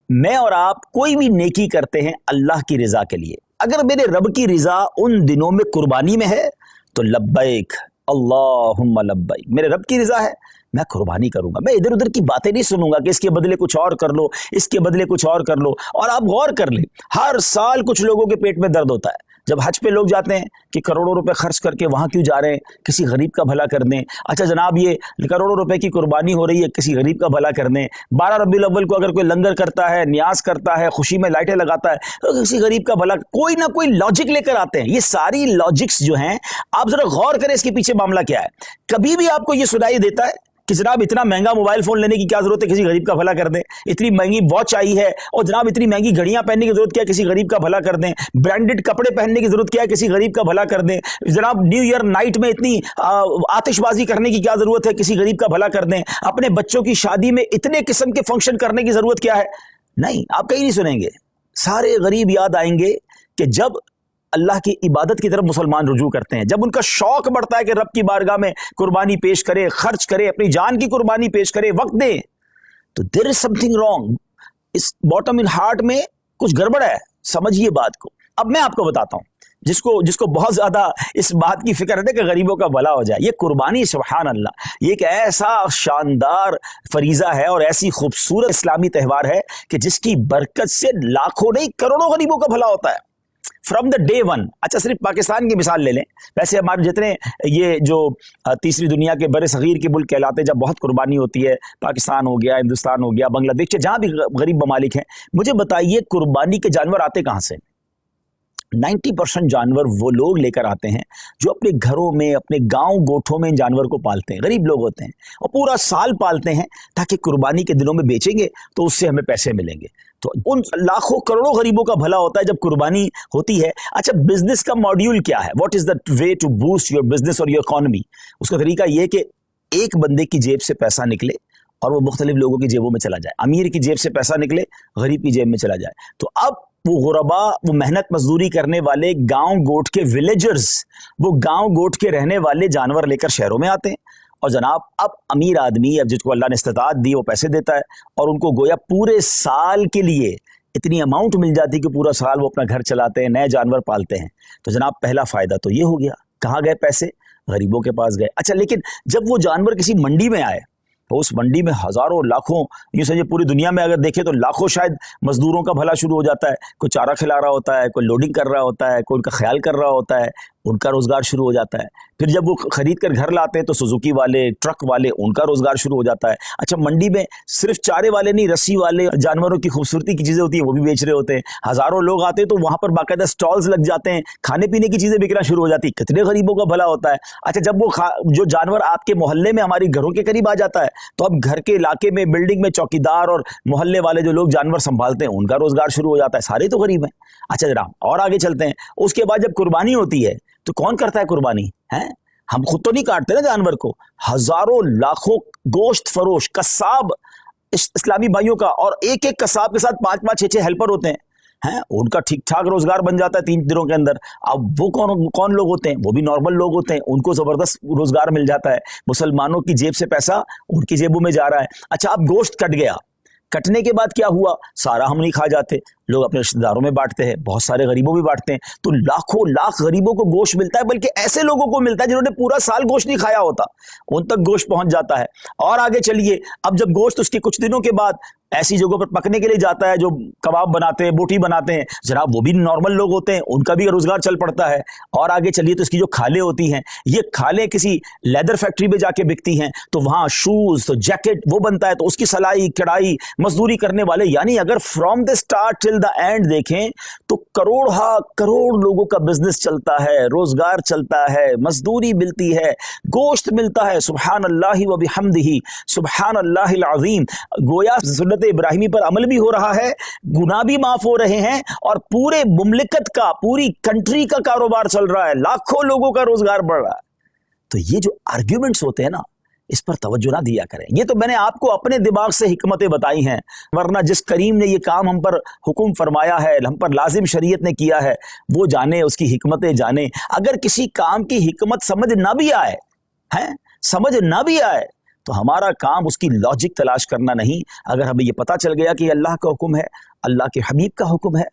मैं और आप कोई भी नेकी करते हैं अल्लाह की रिजा के लिए। अगर मेरे रब की रिजा उन दिनों में कुर्बानी में है तो लब्बैक अल्लाहुम्मा लब्बैक, मेरे रब की रिजा है, मैं कुर्बानी करूंगा। मैं इधर उधर की बातें नहीं सुनूंगा कि इसके बदले कुछ और कर लो, इसके बदले कुछ और कर लो। और आप गौर कर लें, हर साल कुछ लोगों के पेट में दर्द होता है जब हज पे लोग जाते हैं कि करोड़ों रुपए खर्च करके वहां क्यों जा रहे हैं, किसी गरीब का भला कर दें। अच्छा जनाब, ये करोड़ों रुपए की कुर्बानी हो रही है, किसी गरीब का भला कर दें। 12 रबीउल अव्वल को अगर कोई लंगर करता है, न्याज करता है, खुशी में लाइटें लगाता है, तो किसी गरीब का भला, कोई ना कोई लॉजिक लेकर आते हैं। ये सारी लॉजिक्स जो हैं, आप जरा गौर करें इसके पीछे मामला क्या है। कभी भी आपको ये सुनाई देता है कि जनाब इतना महंगा मोबाइल फोन लेने की क्या जरूरत है, किसी गरीब का भला कर दें। इतनी महंगी वॉच आई है और जनाब इतनी महंगी घड़ियां पहनने की जरूरत क्या है, किसी गरीब का भला कर दें। ब्रांडेड कपड़े पहनने की जरूरत क्या है, किसी गरीब का भला कर दें। जनाब न्यू ईयर नाइट में इतनी आतिशबाजी करने की क्या जरूरत है, किसी गरीब का भला कर दें। अपने बच्चों की शादी में इतने किस्म के फंक्शन करने की जरूरत क्या है। नहीं, आप कहीं नहीं सुनेंगे। सारे गरीब याद आएंगे कि जब अल्लाह की इबादत की तरफ मुसलमान रुजू करते हैं, जब उनका शौक बढ़ता है कि रब की बारगाह में कुर्बानी पेश करे, खर्च करे, अपनी जान की कुर्बानी पेश करे, वक्त दे, तो देयर इज समथिंग रॉन्ग। इस बॉटम इन हार्ट में कुछ गड़बड़ है, समझिए बात को। अब मैं आपको बताता हूं, जिसको बहुत ज्यादा इस बात की फिक्र है कि गरीबों का भला हो जाए। ये कुर्बानी, सुभान अल्लाह, ये एक ऐसा शानदार फरीजा है और ऐसी खूबसूरत इस्लामी त्यौहार है कि जिसकी बरकत से लाखों नहीं करोड़ों गरीबों का भला होता है फ्रॉम द डे वन। अच्छा, सिर्फ पाकिस्तान की मिसाल ले लें, वैसे हमारे जितने ये जो तीसरी दुनिया के बड़े सगीर के मुल्क कहलाते हैं, जब बहुत कुर्बानी होती है, पाकिस्तान हो गया, हिंदुस्तान हो गया, बांग्लादेश, जहां भी गरीब ममालिक हैं, मुझे बताइए कुर्बानी के जानवर आते कहां से। 90% जानवर वो लोग लेकर आते हैं जो अपने घरों में, अपने गांव गोठों में इन जानवर को पालते हैं। गरीब लोग होते हैं और पूरा साल पालते हैं ताकि कुर्बानी के दिनों में बेचेंगे तो उससे हमें पैसे मिलेंगे। तो उन लाखों करोड़ों गरीबों का भला होता है जब कुर्बानी होती है। अच्छा, बिजनेस का मॉड्यूल क्या है, what is the way to boost your business और योर इकोनॉमी। उसका तरीका यह है कि एक बंदे की जेब से पैसा निकले और वो मुख्तलिफ लोगों की जेबों में चला जाए। अमीर की जेब से पैसा निकले, गरीब की जेब में चला जाए। तो अब वो गुरबा, वो मेहनत मजदूरी करने वाले गांव गोट के विलेजर्स, वो गांव गोट के रहने वाले जानवर लेकर शहरों में आते हैं और जनाब अब अमीर आदमी, अब जिसको अल्लाह ने इस्तिताअत दी, वो पैसे देता है और उनको गोया पूरे साल के लिए इतनी अमाउंट मिल जाती है कि पूरा साल वो अपना घर चलाते हैं, नए जानवर पालते हैं। तो जनाब पहला फायदा तो ये हो गया। कहाँ गए पैसे? गरीबों के पास गए। अच्छा, लेकिन जब वो जानवर किसी मंडी में आए तो उस मंडी में हजारों लाखों, यूं समझिए पूरी दुनिया में अगर देखें तो लाखों शायद मजदूरों का भला शुरू हो जाता है। कोई चारा खिला रहा होता है, कोई लोडिंग कर रहा होता है, कोई उनका ख्याल कर रहा होता है, उनका रोजगार शुरू हो जाता है। फिर जब वो खरीद कर घर लाते हैं तो सुजुकी वाले, ट्रक वाले, उनका रोजगार शुरू हो जाता है। अच्छा, मंडी में सिर्फ चारे वाले नहीं, रस्सी वाले, जानवरों की खूबसूरती की चीजें होती है वो भी बेच रहे होते हैं। हजारों लोग आते हैं तो वहां पर बाकायदा स्टॉल्स लग जाते हैं, खाने पीने की चीजें बिकना शुरू हो जाती है। कितने गरीबों का भला होता है। अच्छा, जब वो जो जानवर आपके मोहल्ले में, हमारी घरों के करीब आ जाता है तो अब घर के इलाके में, बिल्डिंग में चौकीदार और मोहल्ले वाले जो लोग जानवर संभालते हैं उनका रोजगार शुरू हो जाता है। सारे तो गरीब हैं। अच्छा जरा और आगे चलते हैं। उसके बाद जब कुर्बानी होती है तो कौन करता है कुर्बानी? है हम खुद तो नहीं काटते ना जानवर को, हजारों लाखों गोश्त फरोश कसाब इस्लामी भाइयों का, और एक एक कसाब के साथ 5-5, 6-6 हेल्पर होते हैं। उनका ठीक ठाक रोजगार बन जाता है 3 दिनों के अंदर। अब वो कौन लोग होते हैं? वो भी नॉर्मल लोग होते हैं, उनको जबरदस्त रोजगार मिल जाता है। मुसलमानों की जेब से पैसा उनकी जेबों में जा रहा है। अच्छा, अब गोश्त कट गया, कटने के बाद क्या हुआ? सारा हम नहीं खा जाते, लोग अपने रिश्तेदारों में बांटते हैं, बहुत सारे गरीबों में बांटते हैं। तो लाखों लाख गरीबों को गोश्त मिलता है, बल्कि ऐसे लोगों को मिलता है जिन्होंने पूरा साल गोश्त नहीं खाया होता, उन तक गोश्त पहुंच जाता है। और आगे चलिए, अब जब गोश्त उसके कुछ दिनों के बाद ऐसी जगहों पर पकने के लिए जाता है जो कबाब बनाते हैं, बोटी बनाते हैं, जनाब वो भी नॉर्मल लोग होते हैं, उनका भी रोजगार चल पड़ता है। और आगे चलिए तो इसकी जो खालें होती हैं, ये खालें किसी लेदर फैक्ट्री में जाके बिकती हैं, तो वहां शूज, तो जैकेट वो बनता है, तो उसकी सलाई कढ़ाई मजदूरी करने वाले, यानी अगर from the start till the end देखें तो करोड़ लोगों का बिजनेस चलता है, रोजगार चलता है, मजदूरी मिलती है, गोश्त मिलता है। सुभान अल्लाह व बिहम्दिही, सुभान अल्लाहिल अज़ीम। गोया सुन्नत इब्राहिमी पर अमल भी हो रहा है, गुनाह भी माफ हो रहे हैं और पूरे मुमलिकत का, पूरी कंट्री का कारोबार चल रहा है, लाखों लोगों का रोजगार बढ़ रहा है। तो ये जो आर्ग्यूमेंट्स होते हैं ना, इस पर तवज्जो ना दिया करें। ये तो मैंने आपको अपने दिमाग से हिकमतें बताई हैं, वरना जिस करीम ने ये काम हम पर हुक्म फरमाया है, हम पर लाजिम शरीयत ने किया है, वो जाने, उसकी हिकमतें जाने। अगर किसी काम की हिकमत समझ ना भी आए, समझ ना भी आए, तो हमारा काम उसकी लॉजिक तलाश करना नहीं। अगर हमें ये पता चल गया कि अल्लाह का हुक्म है, अल्लाह के हबीब का हुक्म है,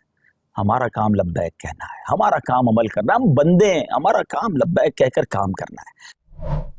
हमारा काम लब्बैक कहना है, हमारा काम अमल करना। हम बंदे हैं, हमारा काम लब्बैक कहकर काम करना है।